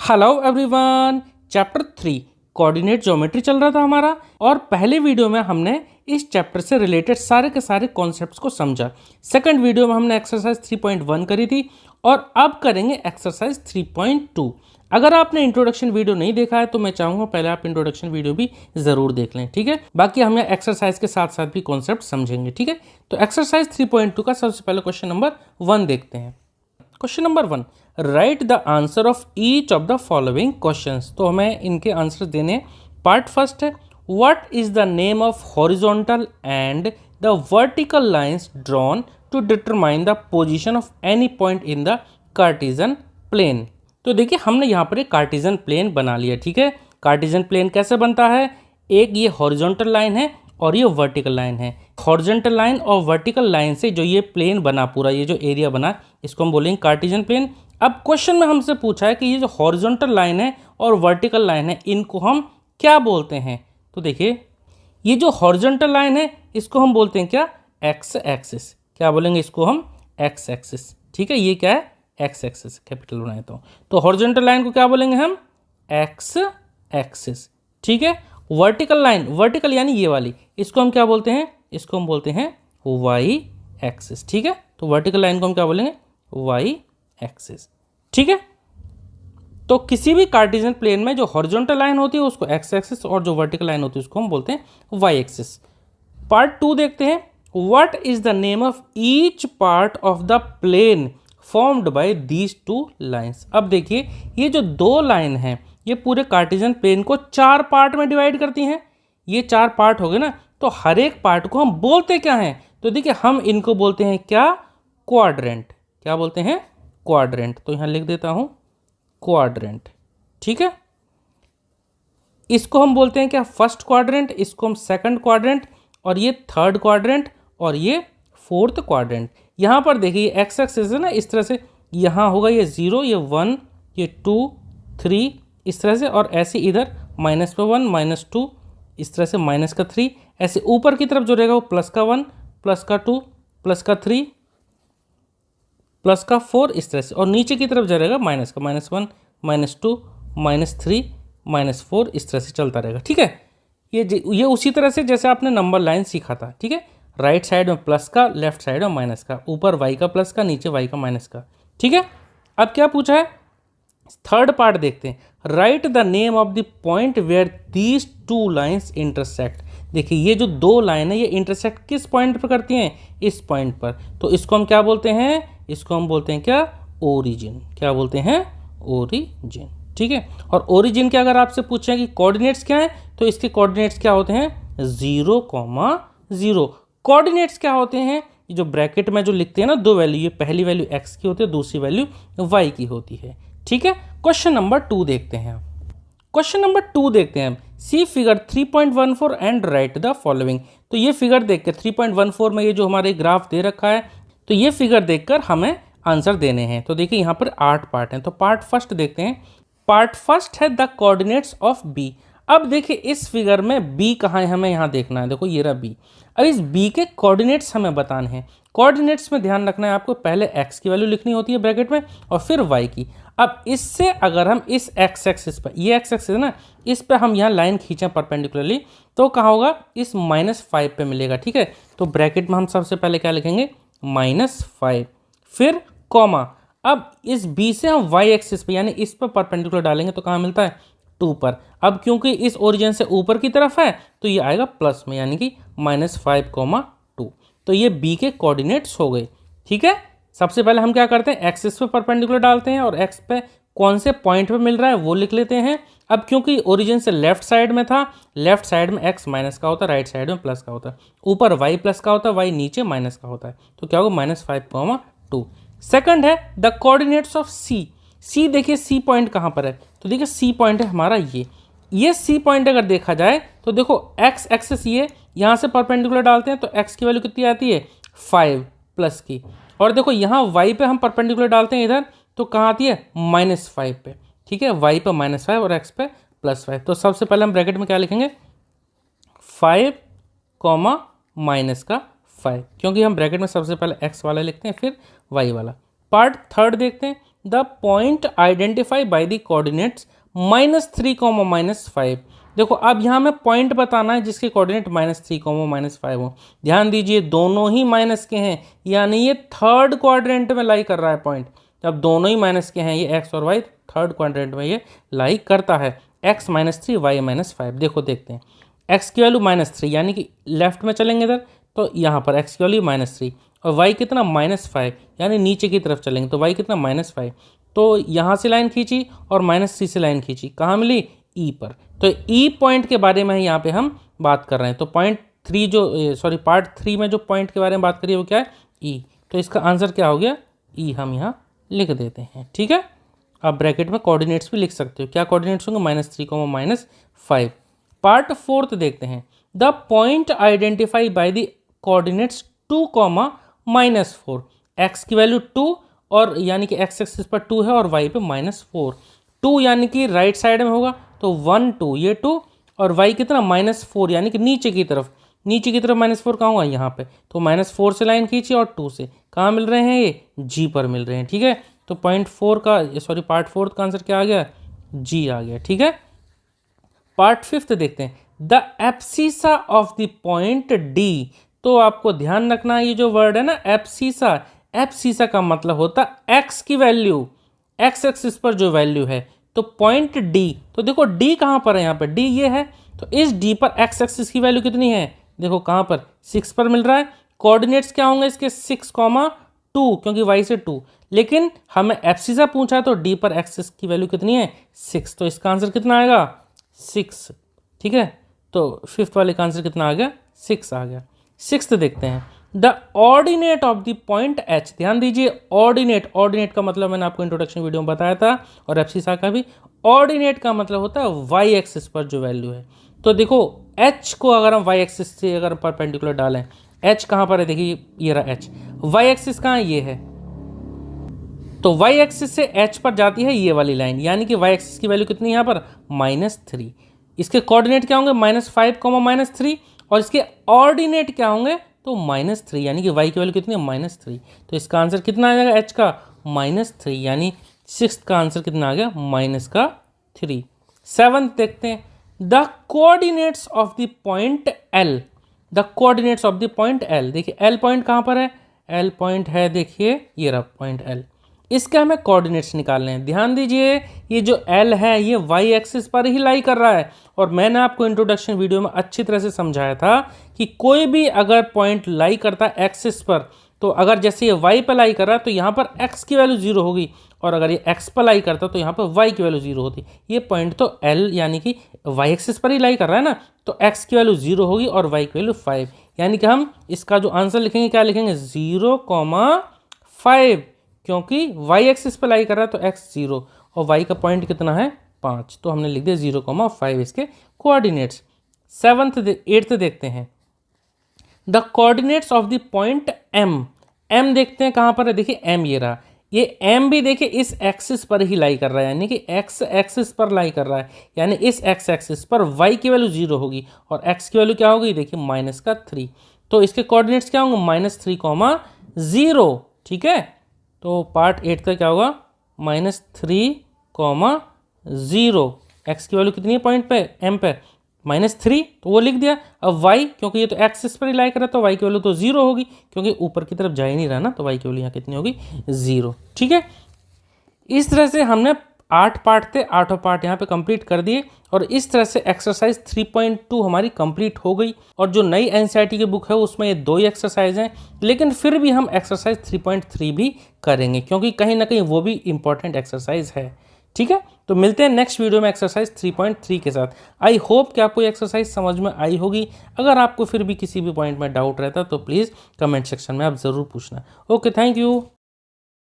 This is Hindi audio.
Hello everyone, chapter 3 coordinate geometry चल रहा था हमारा। और पहले वीडियो में हमने इस चैप्टर से रिलेटेड सारे के सारे कॉन्सेप्ट्स को समझा। सेकंड वीडियो में हमने एक्सरसाइज 3.1 करी थी और अब करेंगे एक्सरसाइज 3.2। अगर आपने इंट्रोडक्शन वीडियो नहीं देखा है तो मैं चाहूँगा पहले आप इंट्रोडक्शन वीडियो भी ज़रूर देख लें, ठीक है। बाकी हम यहाँ एक्सरसाइज के साथ साथ भी कॉन्सेप्ट समझेंगे, ठीक है। तो एक्सरसाइज 3.2 का सबसे पहले क्वेश्चन नंबर 1 देखते हैं। Question number 1, write the answer of each of the following questions. तो हमें इनके आंसर देने। पार्ट फर्स्ट है, what is the name of horizontal and the vertical lines drawn to determine the position of any point in the Cartesian plane. तो देखिए हमने यहाँ पर एक कार्टेशियन प्लेन बना लिया, ठीक है। कार्टेशियन प्लेन कैसे बनता है, एक ये हॉरिजॉन्टल लाइन है और ये वर्टिकल लाइन है। हॉरिजॉन्टल लाइन और वर्टिकल लाइन से जो ये प्लेन बना, पूरा ये जो एरिया बना, इसको हम बोलेंगे कार्टेशियन प्लेन। अब क्वेश्चन में हमसे पूछा है कि ये जो हॉरिजॉन्टल लाइन है और वर्टिकल लाइन है इनको हम क्या बोलते हैं। तो देखिए ये जो हॉरिजॉन्टल लाइन है इसको हम बोलते हैं क्या, एक्स एक्सिस। क्या बोलेंगे इसको हम, एक्स एक्सिस, ठीक है। ये क्या है, एक्स एक्सिस, कैपिटल बनाए तो हॉरिजॉन्टल लाइन को क्या बोलेंगे हम, एक्स एक्सिस, ठीक है। वर्टिकल लाइन, वर्टिकल यानी ये वाली, इसको हम क्या बोलते हैं, इसको हम बोलते हैं वाई एक्सिस, ठीक है। तो वर्टिकल लाइन को हम क्या बोलेंगे, वाई एक्सिस, ठीक है। तो किसी भी कार्टेशियन प्लेन में जो हॉरिजॉन्टल लाइन होती है उसको एक्स एक्सिस और जो वर्टिकल लाइन होती है उसको हम बोलते हैं वाई एक्सिस। पार्ट 2 देखते हैं, what is the name of each part of the plane formed by these two lines. अब देखिए ये जो दो लाइन हैं ये पूरे कार्टेशियन प्लेन को 4 पार्ट में डिवाइड करती हैं। ये 4 पार्ट हो गए ना, तो हर एक पार्ट को हम बोलते क्या हैं, तो देखिए हम इनको बोलते हैं क्या, क्वाड्रेंट। क्या बोलते हैं, क्वाड्रेंट। तो यहाँ लिख देता हूँ क्वाड्रेंट, ठीक है। इसको हम बोलते हैं क्या, फर्स्ट क्वाड्रेंट, इसको हम सेकंड क्वाड्रेंट, और ये थर्ड क्वाड्रेंट, और ये फोर्थ क्वाड्रेंट। यहाँ पर देखिए एक्स एक्सिस है ना, इस तरह से यहाँ होगा ये 0, ये 1, ये 2, 3, इस तरह से, और ऐसे इधर माइनस पे 1, माइनस 2, इस तरह से माइनस का 3, ऐसे ऊपर की तरफ जो रहेगा वो प्लस का 1, प्लस का 2, प्लस का 3, प्लस का 4, इस तरह से, और नीचे की तरफ जो रहेगा माइनस का, माइनस 1, माइनस 2, माइनस 3, माइनस 4, इस तरह से चलता रहेगा, ठीक है। ये उसी तरह से जैसे आपने नंबर लाइन सीखा था, ठीक है। राइट साइड में प्लस का, लेफ्ट साइड में माइनस का, ऊपर वाई का प्लस का, नीचे वाई का माइनस का, ठीक है। अब क्या पूछा है, थर्ड पार्ट देखते हैं, write the name of the point where these two lines intersect. देखिए ये जो दो लाइन है ये इंटरसेक्ट किस पॉइंट पर करती हैं, इस पॉइंट पर। तो इसको हम क्या बोलते हैं, इसको हम बोलते हैं क्या, ओरिजिन। क्या बोलते हैं, ओरिजिन, ठीक है। और ओरिजिन के अगर आपसे पूछें कि कोऑर्डिनेट्स क्या हैं, तो इसके कोऑर्डिनेट्स क्या होते हैं, 0,0। कोऑर्डिनेट्स क्या होते हैं, ये जो ब्रैकेट में जो लिखते हैं ना, दो वैल्यू, ये पहली वैल्यू एक्स की होती है, दूसरी वैल्यू वाई की होती है, ठीक है। क्वेश्चन नंबर 2 देखते हैं। क्वेश्चन नंबर 2 देखते हैं, see figure 3.14 and write the following. तो ये फिगर देखकर 3.14 में ये जो हमारे ग्राफ दे रखा है, तो ये फिगर देखकर हमें आंसर देने हैं। तो देखिए यहाँ पर 8 पार्ट हैं, तो पार्ट फर्स्ट देखते हैं। पार्ट फर्स्ट है द कोऑर्डिनेट्स ऑफ बी। अब देखिए इस फिगर में बी कहाँ है, हमें यहाँ देखना है। देखो ये रहा बी। अब इस बी के कोऑर्डिनेट्स हमें बताने हैं। कोऑर्डिनेट्स में ध्यान रखना है आपको, पहले एक्स की वैल्यू लिखनी होती है ब्रैकेट में और फिर वाई की। अब इससे अगर हम इस एक्स एक्सिस पर, ये एक्स एक्सिस है ना, इस पर हम यहाँ लाइन खींचें परपेंडिकुलरली, तो कहाँ होगा, इस -5 पे मिलेगा, ठीक है। तो ब्रैकेट में हम सबसे पहले क्या लिखेंगे, -5, फिर कॉमा। अब इस बी से हम वाई एक्सिस पे यानी इस पर परपेंडिकुलर डालेंगे तो कहाँ मिलता है, 2 पर। अब क्योंकि इस ओरिजिन से ऊपर की तरफ है तो ये आएगा प्लस में, यानी कि -5,2। तो ये बी के कोऑर्डिनेट्स हो गए, ठीक है। सबसे पहले हम क्या करते हैं, एक्सिस पे परपेंडिकुलर डालते हैं और एक्स पे कौन से पॉइंट पे मिल रहा है वो लिख लेते हैं। अब क्योंकि ओरिजिन से लेफ्ट साइड में था, लेफ्ट साइड में एक्स माइनस का होता है, राइट साइड में प्लस का होता है, ऊपर वाई प्लस का होता है, वाई नीचे माइनस का होता है, तो क्या होगा, -5,2। सेकंड है द कोऑर्डिनेट्स ऑफ सी। सी देखिए सी पॉइंट कहाँ पर है, तो देखिए सी पॉइंट है हमारा ये सी पॉइंट अगर देखा जाए तो देखो एक्स एक्सिस ये, यहाँ से परपेंडिकुलर डालते हैं तो एक्स की वैल्यू कितनी आती है, 5 प्लस की, और देखो यहाँ वाई पे हम परपेंडिकुलर डालते हैं इधर तो कहाँ आती है, -5 पे, ठीक है। वाई पे -5 और एक्स पे +5। तो सबसे पहले हम ब्रैकेट में क्या लिखेंगे, 5, -5, क्योंकि हम ब्रैकेट में सबसे पहले एक्स वाला लिखते हैं फिर वाई वाला। पार्ट थर्ड देखते हैं, the point identify by the coordinates -3, -5। देखो अब यहाँ में पॉइंट बताना है जिसके कोऑर्डिनेट -3, -5 हो। ध्यान दीजिए दोनों ही माइनस के हैं, यानी ये थर्ड क्वाड्रेंट में लाई कर रहा है पॉइंट। जब दोनों ही माइनस के हैं, ये x और y, थर्ड क्वाड्रेंट में ये लाई करता है। x -3, y -5। देखो देखते हैं, x की वैल्यू -3 यानी कि लेफ्ट में चलेंगे इधर तो यहाँ पर x की वैल्यू -3 और y कितना -5 यानी नीचे की तरफ चलेंगे तो y कितना -5। तो यहाँ से लाइन खींची और -3 से लाइन खींची, कहाँ मिली? E पर। तो E पॉइंट के बारे में यहाँ पे हम बात कर रहे हैं। तो पार्ट 3 में जो पॉइंट के बारे में बात करिए वो क्या है? E। तो इसका आंसर क्या हो गया? E हम यहाँ लिख देते हैं। ठीक है, आप ब्रैकेट में कोऑर्डिनेट्स भी लिख सकते हो। क्या कोऑर्डिनेट्स होंगे? -3, -5। पार्ट 4 देखते हैं। The point identify by the coordinates 2, -4। x की वैल्यू 2 और यानी कि x एक्सिस पर 2 है और y पे -4। 2 यानी कि राइट साइड में होगा तो 1 2 ये 2 और y कितना? -4 यानी कि नीचे की तरफ -4 कहाँ हुआ? यहाँ पे। तो -4 से लाइन खींची और 2 से कहाँ मिल रहे हैं? ये G पर मिल रहे हैं। ठीक है, तो पार्ट 4 का आंसर क्या आ गया? G आ गया। ठीक है, पार्ट 5 देखते हैं। The abscissa of the point D। तो आपको ध्यान रखना ये जो वर्ड है ना एब्सिसा का मतलब होता है x की वैल्यू, x एक्सिस पर जो वैल्यू है। तो पॉइंट D, तो देखो D कहाँ पर है? यहाँ पर D ये है, तो इस D पर x एक्सिस की वैल्यू कितनी है? देखो कहाँ पर? 6 पर मिल रहा है। कोऑर्डिनेट्स क्या होंगे इसके? 6, 2 क्योंकि y से 2। लेकिन हमें एब्सिसा पूछा है तो D पर एक्सिस की वैल्यू कितनी है? 6। तो इसका आंसर कितना आएगा? 6। ठीक है, तो 5th वाले का आंसर कितना आ गया? 6 आ गया। 6th देखते हैं। The ordinate of the point H। ध्यान दीजिए ऑर्डिनेट का मतलब मैंने आपको इंट्रोडक्शन वीडियो में बताया था और एब्सिसा का भी। ऑर्डिनेट का मतलब होता है y एक्सिस पर जो वैल्यू है। तो देखो H को अगर हम y एक्सिस से अगर परपेंडिकुलर डालें, H कहाँ पर है? देखिए ये रहा H। y एक्सिस कहाँ है? ये है। तो y एक्सिस से H पर जाती है ये वाली लाइन, यानी कि y एक्सिस की वैल्यू कितनी है यहाँ पर? -3। इसके कोऑर्डिनेट क्या होंगे? -5, -3 और इसके ऑर्डिनेट क्या होंगे? तो -3 यानी कि y की वैल्यू कितनी है? -3। तो इसका आंसर कितना आ जाएगा H का? -3 यानी 6th का आंसर कितना आ गया? -3। 7th देखते हैं। The coordinates of the point L। The coordinates of the point L। देखिए L पॉइंट कहाँ पर है? L पॉइंट है, देखिए ये रहा पॉइंट L। इसके हमें कोऑर्डिनेट्स निकालने हैं। ध्यान दीजिए ये जो L है ये y एक्सिस पर ही लाई कर रहा है और मैंने आपको इंट्रोडक्शन वीडियो में अच्छी तरह से समझाया था कि कोई भी अगर पॉइंट लाई करता है एक्सिस पर, तो अगर जैसे ये y पर लाई कर रहा है तो यहाँ पर x की वैल्यू 0 होगी और अगर ये x पर लाई करता तो यहाँ पर y की वैल्यू 0 होती। ये पॉइंट तो L यानी कि y एक्सिस पर ही लाई कर रहा है ना, तो x की वैल्यू 0 होगी और y की वैल्यू 5। यानी कि हम इसका जो आंसर लिखेंगे क्या लिखेंगे? 0,5 क्योंकि y एक्सिस पर लाई कर रहा है तो x 0 और y का पॉइंट कितना है? 5। तो हमने लिख दिया 0,5 इसके कोऑर्डिनेट्स। 8th देखते हैं। The coordinates of the point M देखते हैं कहाँ पर है? देखिए M ये रहा। ये M भी देखिए इस एक्सिस पर ही लाई कर रहा है, यानी कि x एक्सिस पर लाई कर रहा है, यानी इस x एक्सिस पर y की वैल्यू 0 होगी और x की वैल्यू क्या होगी? देखिए -3। तो इसके कोऑर्डिनेट्स क्या होंगे? -3, 0। ठीक है, तो पार्ट 8 का क्या होगा? -3, 0। x की वैल्यू कितनी है पॉइंट पे? M पे -3, तो वो लिख दिया। अब y क्योंकि ये तो एक्सिस पर ही लाई कर रहा है तो y की वैल्यू तो 0 होगी क्योंकि ऊपर की तरफ जा ही नहीं रहा ना, तो y की वैल्यू यहाँ कितनी होगी? 0। ठीक है, इस तरह से हमने 8 पार्ट थे, 8 पार्ट यहाँ पे कंप्लीट कर दिए और इस तरह से एक्सरसाइज 3.2 हमारी कंप्लीट हो गई। और जो नई एनसीईआरटी की बुक है उसमें ये 2 ही एक्सरसाइज हैं, लेकिन फिर भी हम एक्सरसाइज 3.3 भी करेंगे क्योंकि कहीं ना कहीं वो भी इंपॉर्टेंट एक्सरसाइज है। ठीक है, तो मिलते हैं नेक्स्ट वीडियो में एक्सरसाइज 3.3 के साथ। आई होप कि आपको एक्सरसाइज समझ में आई होगी। अगर आपको फिर भी किसी भी पॉइंट में डाउट रहता तो प्लीज़ कमेंट सेक्शन में आप ज़रूर पूछना। Okay, thank you.